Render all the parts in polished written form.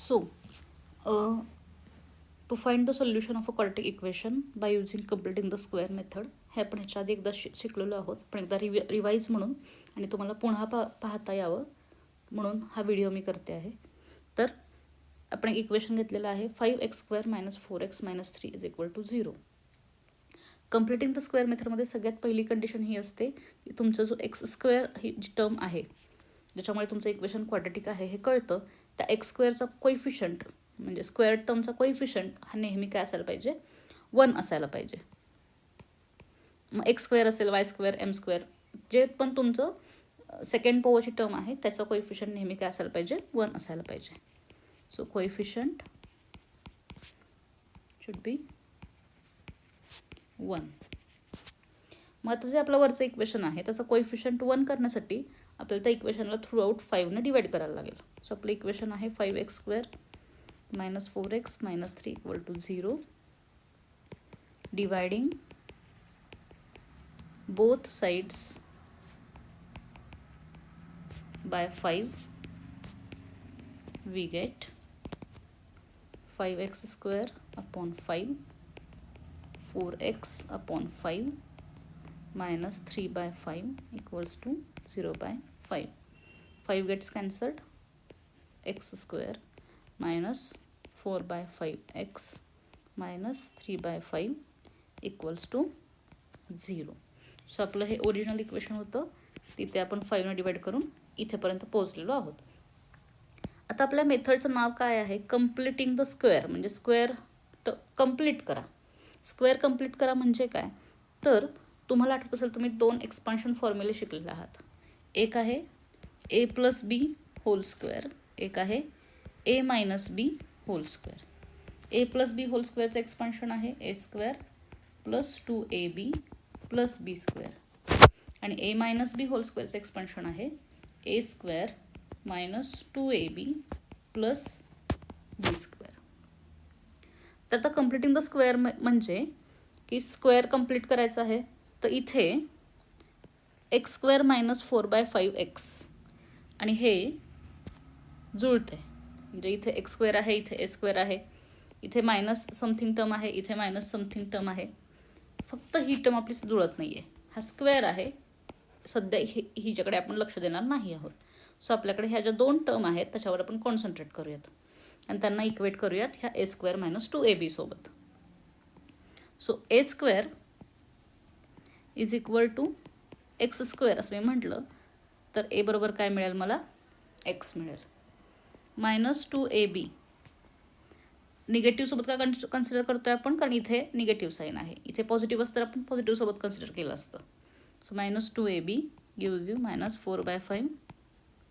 So, to find the solution of a quadratic equation by using completing the square method, हे आपण ह्याच्या आधी एकदा शिकलेलो आहोत, पण एकदा रिवाईज म्हणून आणि तुम्हाला पुन्हा पाहता यावं म्हणून हा व्हिडिओ मी करते आहे. तर आपण एक इक्वेशन घेतलेलं आहे 5x² - 4x - 3 = 0. Completing the square मेथडमध्ये सगळ्यात पहिली कंडिशन ही असते की तुमचा जो x² ही जी टर्म आहे ज्याच्यामुळे तुमचं इक्वेशन क्वाड्रेटिक आहे हे कळतं, त्या x² कोइफिशियंट म्हणजे स्क्वेअर टर्मचा कोइफिशियंट हा नेहमी काय असायला पाहिजे, 1 असायला पाहिजे. मग x² असेल, y² m² जे पण तुमचं सेकंड पॉवरची टर्म आहे त्याचा कोइफिशियंट नेहमी काय असायला पाहिजे, 1 असायला पाहिजे. So coefficient should be 1. मग आता जे आपलं वरचं इक्वेशन आहे त्याचं कोइफिशियंट 1 करण्यासाठी आपल्याला त्या इक्वेशनला थ्रू आउट 5ने डिवाइड करायला लागेल. सो आपलं इक्वेशन आहे 5x² - 4x - 3 = 0. Dividing both sides by 5, we get 5x² upon 5, 4x upon 5 minus 3 by 5 equals to 0 by 5. 5 gets cancelled. x² minus 4 by 5x minus 3 by 5 equals to 0. So आपलं हे original equation होतं, तिथे आपण 5ने divide करून इथेपर्यंत पोहोचलेलो आहोत. आता आपल्या मेथडचं नाव काय आहे, कम्प्लिटिंग द स्क्वेअर, म्हणजे स्क्वेअर कंप्लीट करा. स्क्वेअर कंप्लीट करा म्हणजे काय, तर तुम्हाला आठवत असेल तुम्ही 2 एक्सपान्शन फॉर्म्युले शिकलेले आहात. एक आहे a + b होल स्क्वेअर, एक आहे a - b whole square. a + b whole स्क्वेअरचं एक्सपान्शन आहे a² + 2ab + b² आणि a - b होल स्क्वेअरचं एक्सपान्शन आहे a² - 2ab + b². तर आता कम्प्लिटिंग द स्क्वेअर म्हणजे की स्क्वेअर कंप्लीट करायचं आहे, तर इथे x² - 4/5x आणि हे जुळते, म्हणजे इथे x² आहे, इथे a² आहे, इथे मायनस समथिंग टर्म आहे, इथे मायनस समथिंग टर्म आहे, फक्त ही टर्म आपली जुळत नाही आहे. हा स्क्वेअर आहे, सध्या हिच्याकडे आपण लक्ष देणार नाही आहोत. सो आपल्याकडे ह्या ज्या 2 टर्म आहेत त्याच्यावर आपण कॉन्सन्ट्रेट करूयात आणि त्यांना इक्वेट करूयात ह्या a² - 2ab सोबत. सो a² = x² असं मी म्हटलं तर a बरोबर काय मिळेल, मला x मिळेल. -2ab निगेटिव्ह सोबत का कन्सिडर करतोय आपण, कारण इथे निगेटिव्ह साईन आहे, इथे पॉझिटिव्ह असतं आपण पॉझिटिव्ह सोबत कन्सिडर केलं असतं. So -2ab gives you -4/5,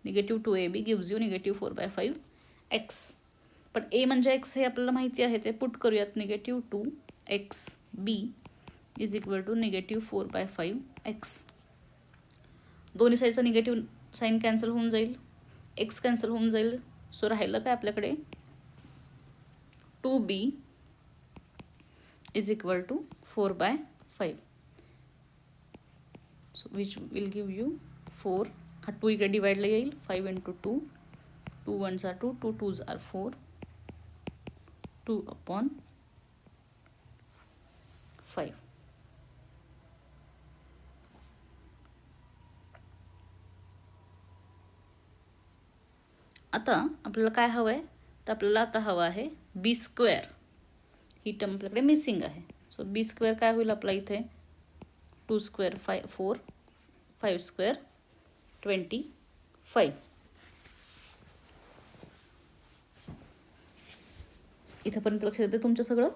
-2ab gives you -4/5x. पण a म्हणजे x हे आपल्याला माहिती आहे, ते पुट करूयात. -2xb = -4/5x. दोन्ही साईडचा निगेटिव्ह साईन कॅन्सल होऊन जाईल, x कॅन्सल होऊन जाईल. सो राहिलं काय आपल्याकडे 2b = 4/5. So which will give you 4. हा 2 इकडे डिवाइडला येईल, 5 × 2, 2 1s are 2, 2 2s are 4, 2/5. आता आपल्याला काय हवं आहे, तर आपल्याला आता हवं आहे b². ही टर्म आपल्याकडे मिसिंग आहे. सो b² काय होईल आपला इथे, 2² 4, 5² 25. इथंपर्यंत लक्ष देते तुमचं सगळं.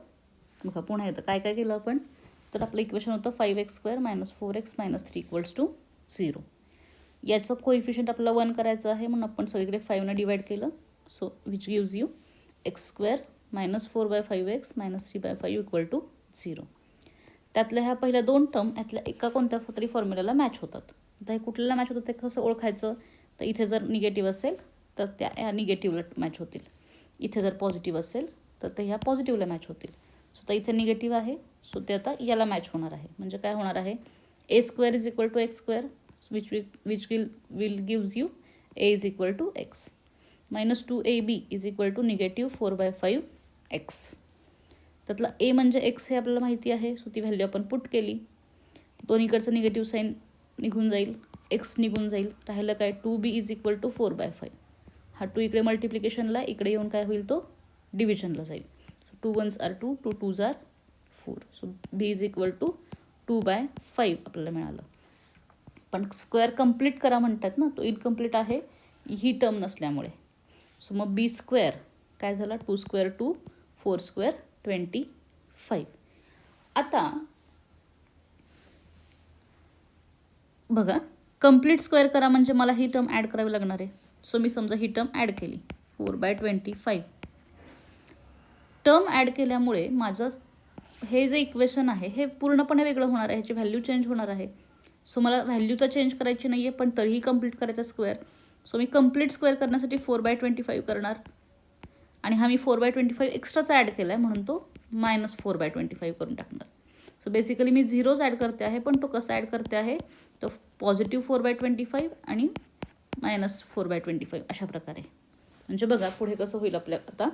बघा पुन्हा येतं काय काय केलं आपण, तर आपलं इक्वेशन होतं 5x² - 4x - 3 = 0. याचं कोइफिशियंट आपल्याला 1 करायचं आहे, म्हणून आपण सगळीकडे 5ने डिवाइड केलं. So which gives you x² - 4/5x - 3/5 = 0. त्यातल्या ह्या पहिल्या 2 टर्म यातल्या एका कोणत्या तरी फॉर्म्युलाला मॅच होतात. आता हे कुठल्याला मॅच होतं ते कसं ओळखायचं, तर इथे जर निगेटिव्ह असेल तर त्या ह्या निगेटिव्हला मॅच होतील, इथे जर पॉझिटिव्ह असेल तर ते ह्या पॉझिटिव्हला मॅच होतील. सो आता इथे निगेटिव्ह आहे, सो ते आता याला मॅच होणार आहे. म्हणजे काय होणार आहे, a² = x², which will gives you a = x. -2ab is equal to -4/5x. त्यातला a म्हणजे x हे आपल्याला माहिती आहे, सो ती व्हॅल्यू आपण पुट केली. दोन्हीकडचं निगेटिव्ह साईन निघून जाईल, x निघून जाईल, राहिलं काय 2b इज इक्वल टू 4/5. हा 2 इकडे मल्टिप्लिकेशनला, इकडे येऊन काय होईल तो डिव्हिजनला जाईल. So 2 1s are 2, 2 2s are 4. So b is equal to 2/5 आपल्याला मिळालं. पण स्क्वेअर कंप्लीट करा म्हणतात ना, तो इनकम्प्लीट आहे ही टर्म नसल्यामुळे. सो मग बी स्क्वेअर काय झाला, 2 स्क्वेअर 2, 4 स्क्वेअर 25. आता बघा, कंप्लीट स्क्वेअर करा म्हणजे मला ही टर्म ॲड करावी लागणार आहे. सो मी समजा ही टर्म ॲड केली, 4/25. टर्म ॲड केल्यामुळे माझं हे जे इक्वेशन आहे हे पूर्णपणे वेगळं होणार आहे, ह्याची व्हॅल्यू चेंज होणार आहे. सो मला व्हॅल्यू तर चेंज करायची नाही आहे, पण तरीही कंप्लीट करायचा स्क्वेअर. सो मी कंप्लीट स्क्वेअर करण्यासाठी 4/25 करणार, आणि हा मी 4/25 एक्स्ट्राचा ॲड केला आहे म्हणून तो -4/25 करून टाकणार. सो बेसिकली मी झिरोज ॲड करते आहे, पण तो कसा ॲड करते आहे, तो +4/25 आणि -4/25 अशा प्रकारे. म्हणजे बघा पुढे कसं होईल आपल्या आता.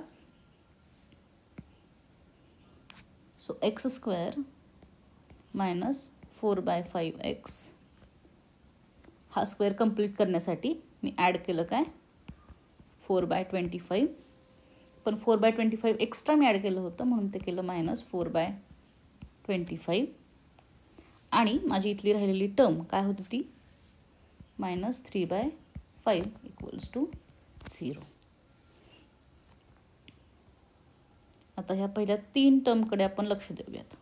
सो x² -4/5x हा स्क्वेअर कंप्लीट करण्यासाठी मी ॲड केलं काय 4/25, पण 4/25 एक्स्ट्रा मी ॲड केलं होतं म्हणून ते केलं -4/25. आणि माझी इथली राहिलेली टर्म काय होती ती -3/5 इक्वल्स टू 0. आता ह्या पहिल्या 3 टर्मकडे आपण लक्ष देऊयात.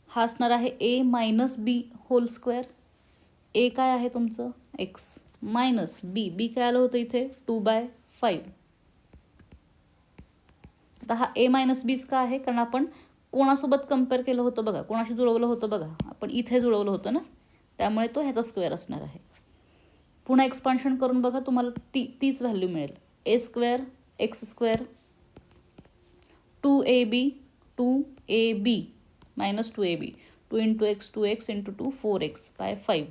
हा असणार आहे a - b whole square. a काय आहे तुमचं x मायनस b काय आलं होतं इथे 2/5. आता हा a - bच का आहे, कारण आपण कोणासोबत कम्पेअर केलं होतं बघा, कोणाशी जुळवलं होतं बघा, आपण इथे जुळवलं होतं ना, त्यामुळे तो ह्याचा स्क्वेअर असणार आहे. पुन्हा एक्सपान्शन करून बघा, तुम्हाला तीच व्हॅल्यू मिळेल. a² x² 2ab -2ab 2 × x 2x × 2 4x by 5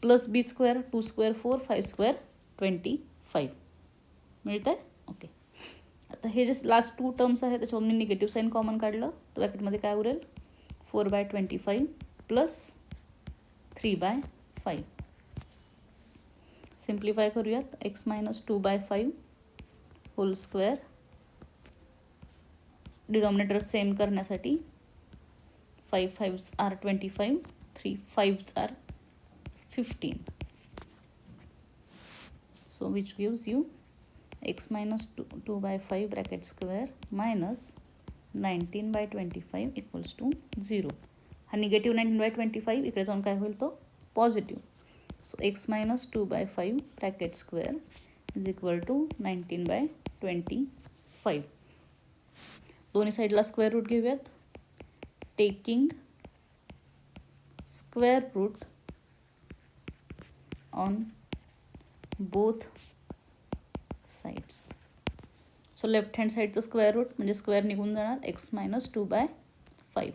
plus b² 2² 4 5² 25 मिळतं आहे. ओके, आता हे जे लास्ट 2 टर्म्स आहेत त्याच्यावर मी निगेटिव्ह साईन कॉमन काढलं, तर ब्रॅकेटमध्ये काय उरेल 4/25 प्लस 3/5. सिम्प्लिफाय करूयात. x - 2/5 whole square, denominator same करण्यासाठी 5 5s are 25, 3 5s are 15. So which gives you x - 2/5 bracket square minus 19/25 equals to 0. हा निगेटिव्ह 19/25 इकडे जाऊन काय होईल तो positive. So x - 2/5 bracket square is equal to 19/25. दोन्ही साईडला स्क्वेअर रूट घेऊयात. Taking square root on both sides. So left hand साईडचं स्क्वेअर रूट म्हणजे स्क्वेअर निघून जाणार x - 2/5.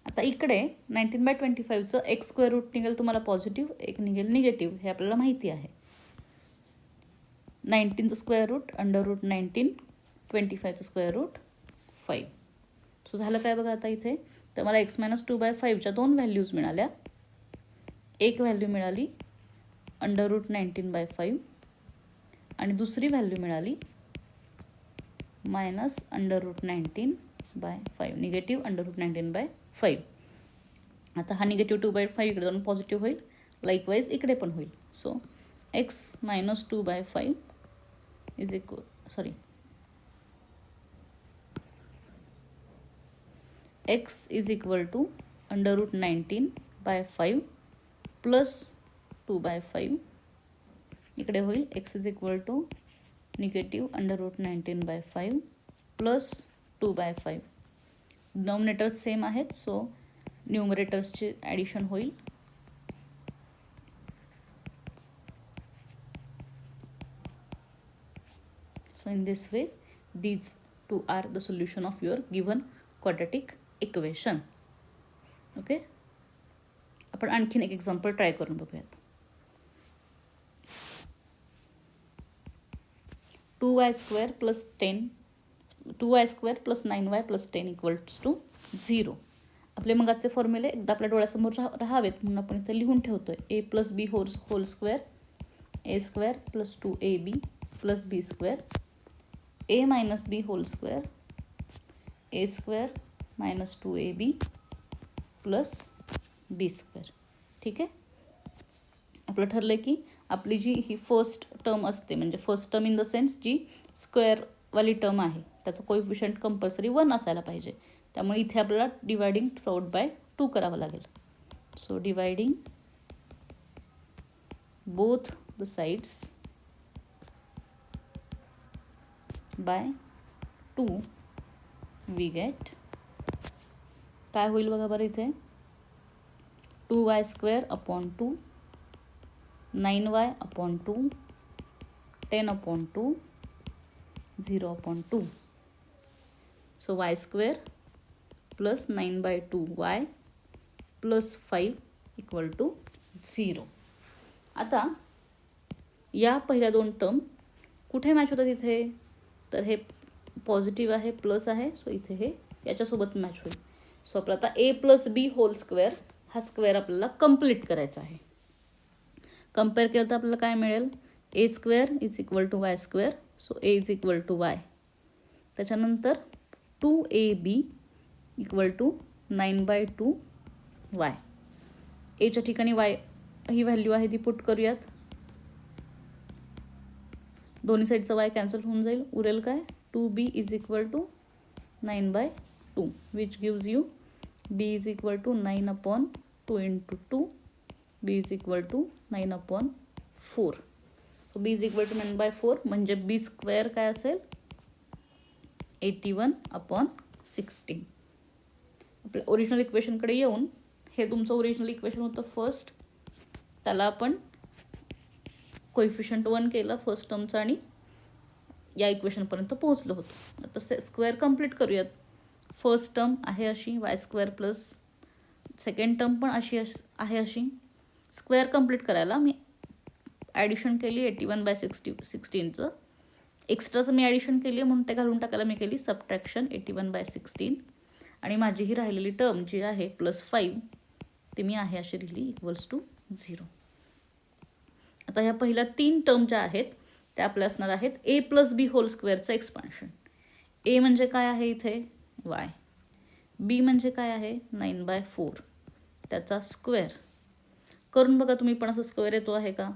आता इकडे 19/25चं एक स्क्वेअर रूट निघेल तुम्हाला पॉझिटिव्ह, एक निघेल निगेटिव्ह, हे आपल्याला माहिती आहे. 19चं स्क्वेअर रूट √19, 25चं स्क्वेअर रूट 5. सो झालं काय बघा आता इथे, तर मला x - 2/5च्या 2 व्हॅल्यूज मिळाल्या. एक व्हॅल्यू मिळाली √19/5 आणि दुसरी व्हॅल्यू मिळाली -√19/5, निगेटिव्ह √19/5. आता हा निगेटिव्ह 2/5 इकडे जाऊन पॉझिटिव्ह होईल, लाईकवाईज इकडे पण होईल. So x - 2/5 is equal x is equal to √19/5 plus 2/5 इकडे होईल x is equal to negative √19/5 plus 2/5. Denominators same आहेत, सो न्यूमरेटर्सचे ॲडिशन होईल. So in this way these two are the solution of your given quadratic equation. Okay, आपण आणखीन एक example try करून बघूयात. 2y² plus 10 2y² plus 9y plus 10 equals to 0. आपले मगाचे फॉर्म्युले एकदा आपल्या डोळ्यासमोर राहावेत म्हणून आपण इथे लिहून ठेवतोय. a plus B whole square a² plus 2ab plus b² a minus B whole square a² minus 2ab plus b². ठीक आहे. आपलं ठरलं की आपली जी ही फर्स्ट टर्म असते म्हणजे first term in the sense जी स्क्वेअरवाली टर्म आहे त्याचं कोइफिशियंट कंपल्सरी 1 असायला पाहिजे. त्यामुळे इथे आपल्याला डिवायडिंग थ्रूआउट बाय 2 करावं लागेल. So dividing both the sides by 2 we get काय होईल बघा बरं इथे 2y² upon 2 9y upon 2 10 upon 2 0 upon 2. So y² plus 9/2y plus 5 equal to 0. आता या पहिल्या दोन टर्म कुठे मॅच होतात इथे तर हे पॉझिटिव्ह आहे प्लस आहे सो इथे हे याच्यासोबत मॅच होईल. सो आपला आता a plus B whole square हा स्क्वेअर आपल्याला कंप्लीट करायचा आहे. कंपेअर केलं तर आपल्याला काय मिळेल a² is equal to y². So a is equal to y. त्याच्यानंतर 2ab इक्वल टू 9/2y. एच्या ठिकाणी y ही व्हॅल्यू आहे ती पुट करूयात. दोन्ही साईडचा y कॅन्सल होऊन जाईल. उरेल काय 2b is equal to 9/2 which gives you b is equal to 9 upon 2 into 2 b is equal to 9 upon 4. So b is equal to 9/4 म्हणजे b² काय असेल 81 अपॉन 16. आपल्या ओरिजिनल इक्वेशनकडे येऊन हे तुमचं ओरिजिनल इक्वेशन होतं फर्स्ट त्याला आपण कोइफिशियंट 1 केलं फर्स्ट टर्मचं आणि या इक्वेशनपर्यंत पोहोचलो होतो. आता स्क्वेअर कंप्लीट करूयात. फर्स्ट टर्म आहे अशी y² प्लस सेकंड टर्म पण अशी आहे अशी. स्क्वेअर कंप्लीट करायला मी ॲडिशन केली 81/16चं. एक्स्ट्राचं मी ॲडिशन केली आहे म्हणून ते घालून टाकायला मी केली सबट्रॅक्शन 81/16 आणि माझी ही राहिलेली टर्म जी आहे प्लस 5 ती मी आहे अशी लिहिली इक्वल्स टू 0. आता ह्या पहिल्या 3 टर्म ज्या आहेत त्या आपल्या असणार आहेत a प्लस बी होल स्क्वेअरचं एक्सपान्शन. a म्हणजे काय आहे इथे y. b म्हणजे काय आहे 9/4 त्याचा स्क्वेअर. करून बघा तुम्ही पण असं स्क्वेअर येतो आहे का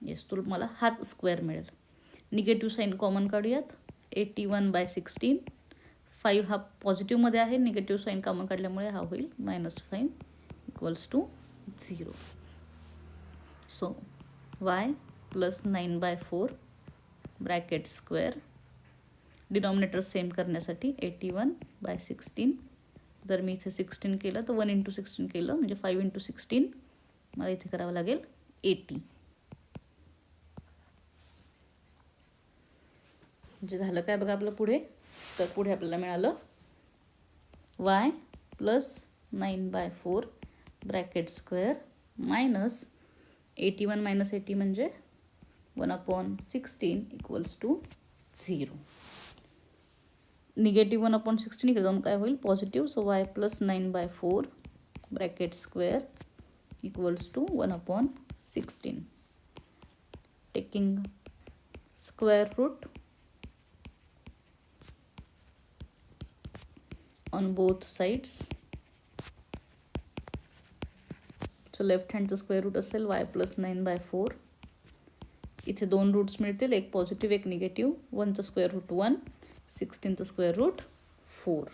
येस तुम्हाला हाच स्क्वेअर मिळेल. निगेटिव्ह साईन कॉमन काढूयात 81/16. 5 हा पॉझिटिव्हमध्ये आहे निगेटिव्ह साईन कॉमन काढल्यामुळे हा होईल -5 equals to 0. So y plus 9/4 bracket square denominator same करण्यासाठी 81/16. जर मी इथे 16 केलं तर 1 इंटू 16 केलं म्हणजे 5 इंटू 16 मला इथे करावं लागेल 80. म्हणजे झालं काय बघा आपलं पुढे तर पुढे आपल्याला मिळालं y plus 9/4 bracket square minus 81 minus 80 म्हणजे 1/16 इक्वल्स टू 0. निगेटिव्ह 1/16 इकडे जाऊन काय होईल positive. So y plus 9/4 bracket square equals to 1/16. Taking square root on both sides. So left हँडचं स्क्वेअर रूट असेल y प्लस 9/4. इथे 2 रूट्स मिळतील एक पॉझिटिव्ह एक निगेटिव्ह. 1चं स्क्वेअर रूट 1 16चं square root 4.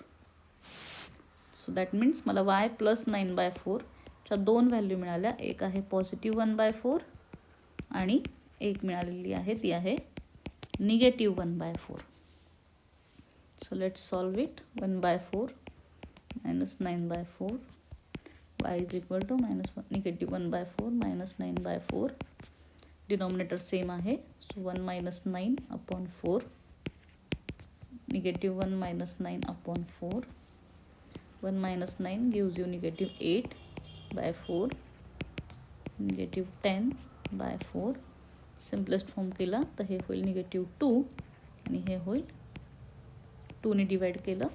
So that means मला y प्लस 9/4 च्या 2 व्हॅल्यू मिळाल्या. एक आहे पॉझिटिव्ह 1/4 आणि एक मिळालेली आहे ती आहे negative 1/4. So let's solve it. 1/4 minus 9/4 y is equal to negative 1/4 minus 9/4. Denominator same आहे. So 1 minus 9 upon 4. Negative 1 minus 9 upon 4. 1 minus 9 gives you negative 8/4. Negative 10/4. Simplest form केला तर हे होईल -2 आणि हे होईल 2ने डिवाइड केलं.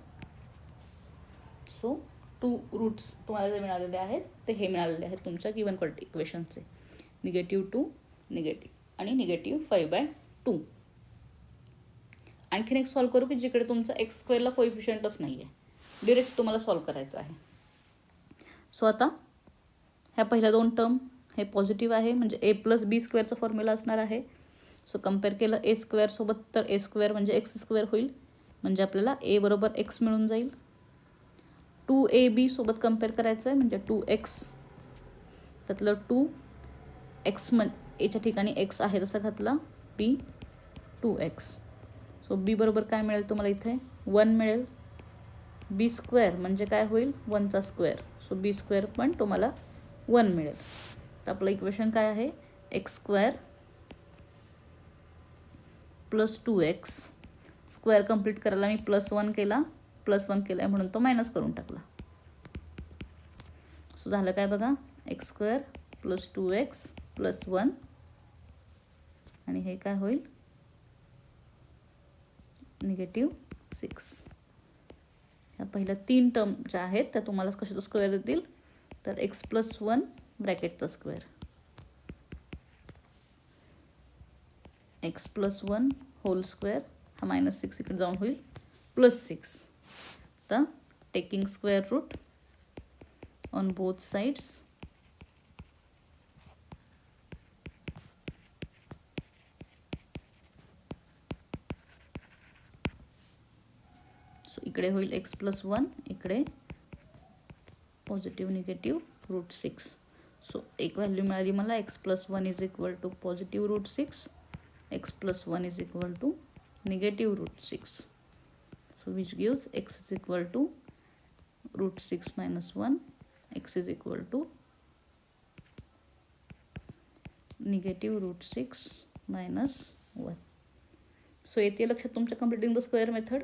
सो 2 रूट्स तुम्हाला जे मिळालेले आहेत ते हे मिळालेले आहेत तुमच्या गिवन इक्वेशनचे, -2 निगेटिव्ह आणि -5/2. आणखीन एक सॉल्व करू की जिकडे तुमचा x² कोइफिशियंटच नाही आहे, डिरेक्ट तुम्हाला सॉल्व करायचं आहे. सो आता ह्या पहिल्या 2 टर्म हे पॉझिटिव्ह आहे म्हणजे a+b² फॉर्म्युला असणार आहे. सो कम्पेअर केलं a² सोबत तर a² म्हणजे x² होईल, म्हणजे आपल्याला a बरोबर x मिळून जाईल. 2ab सोबत कम्पेअर करायचं आहे म्हणजे 2x, त्यातलं 2x aच्या ठिकाणी x आहे तसं घातला b 2x. सो b बरोबर काय मिळेल तुम्हाला इथे 1 मिळेल. b² म्हणजे काय होईल 1चा स्क्वेअर. सो b² पण तुम्हाला 1 मिळेल. तर आपलं इक्वेशन काय आहे x² + 2x. स्क्वेअर कंप्लीट करायला मी +1 केला, +1 केला म्हणून तो मायनस करून टाकला. सो झालं काय बघा x² + 2x + 1 आणि हे काय होईल -6. ह्या पहिल्या 3 टर्म ज्या आहेत त्या तुम्हाला कशाचा स्क्वेअर देतील तर x + 1 ब्रॅकेटचा स्क्वेअर, x + 1 होल स्क्वेअर, हा -6 इकडे जाऊन होईल +6. तर taking square root on both sides, so इकडे होईल x + 1, इकडे पॉझिटिव्ह निगेटिव्ह √6. सो एक व्हॅल्यू मिळाली मला x + 1 = positive √6, x + 1 = negative √6. So which gives x = √6 - 1, x = -√6 - 1. So येते लक्षात तुमच्या completing the square method.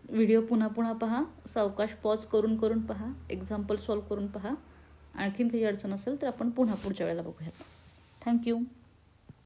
Video पुन्हा पहा, सावकाश पॉज करून पहा, एक्झाम्पल सॉल्व करून पहा. आणखीन काही अडचण असेल तर आपण पुढच्या वेळेला बघूयात. थँक्यू.